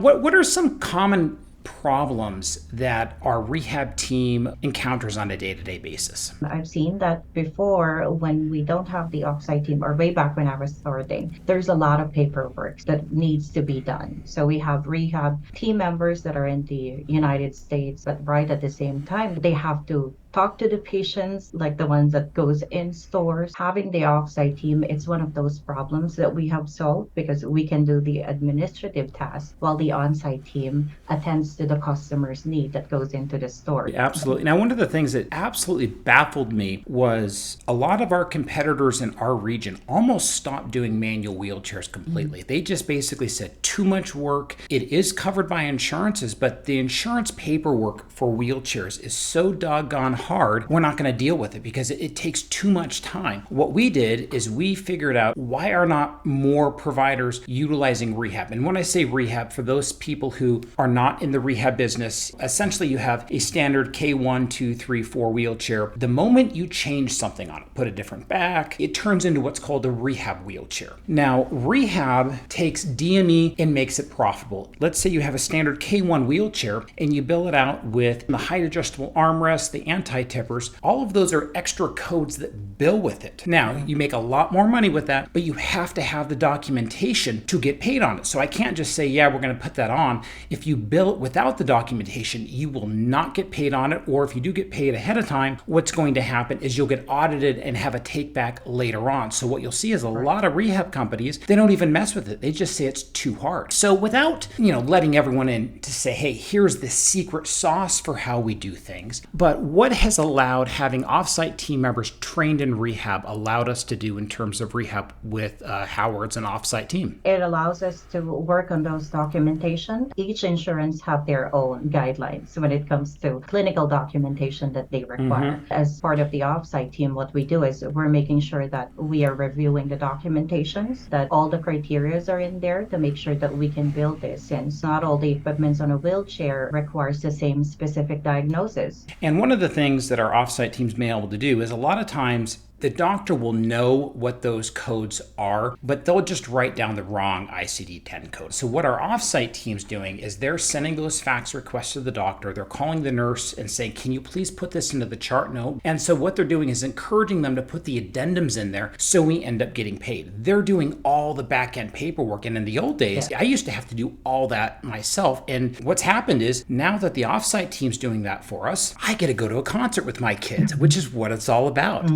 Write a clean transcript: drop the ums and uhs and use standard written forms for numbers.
What are some common problems that our rehab team encounters on a day-to-day basis? I've seen that before when we don't have the offsite team, or way back when I was starting, there's a lot of paperwork that needs to be done. So we have rehab team members that are in the United States, but right at the same time, they have to talk to the patients, like the ones that goes in stores. Having the offsite team, it's one of those problems that we have solved because we can do the administrative tasks while the on-site team attends to the customer's need that goes into the store. Absolutely. Now, one of the things that absolutely baffled me was a lot of our competitors in our region almost stopped doing manual wheelchairs completely. They just basically said too much work. It is covered by insurances, but the insurance paperwork for wheelchairs is so doggone hard, we're not going to deal with it because it takes too much time. What we did is we figured out why are not more providers utilizing rehab. And when I say rehab, for those people who are not in the rehab business, essentially you have a standard K1, 2, 3, 4 wheelchair. The moment you change something on it, put a different back, it turns into what's called a rehab wheelchair. Now, rehab takes DME and makes it profitable. Let's say you have a standard K1 wheelchair and you bill it out with the height adjustable armrest, the anti-tippers. All of those are extra codes that bill with it. Now, you make a lot more money with that, but you have to have the documentation to get paid on it. So I can't just say, yeah, we're going to put that on. If you bill it without the documentation, you will not get paid on it. Or if you do get paid ahead of time, what's going to happen is you'll get audited and have a take back later on. So what you'll see is a lot of rehab companies, they don't even mess with it. They just say it's too hard. So without, letting everyone in to say, hey, here's the secret sauce for how we do things. But what has allowed having offsite team members trained in rehab allowed us to do in terms of rehab with Howard's and offsite team? It allows us to work on those documentation. Each insurance have their own guidelines when it comes to clinical documentation that they require. As part of the offsite team, what we do is we're making sure that we are reviewing the documentations, that all the criterias are in there to make sure that we can build this, since not all the equipments on a wheelchair requires the same specific diagnosis. And one of the things that our offsite teams may be able to do is a lot of times the doctor will know what those codes are, but they'll just write down the wrong ICD-10 code. So what our offsite team's doing is they're sending those fax requests to the doctor. They're calling the nurse and saying, can you please put this into the chart note? And so what they're doing is encouraging them to put the addendums in there so we end up getting paid. They're doing all the back-end paperwork. And in the old days, I used to have to do all that myself. And what's happened is now that the offsite team's doing that for us, I get to go to a concert with my kids, which is what it's all about.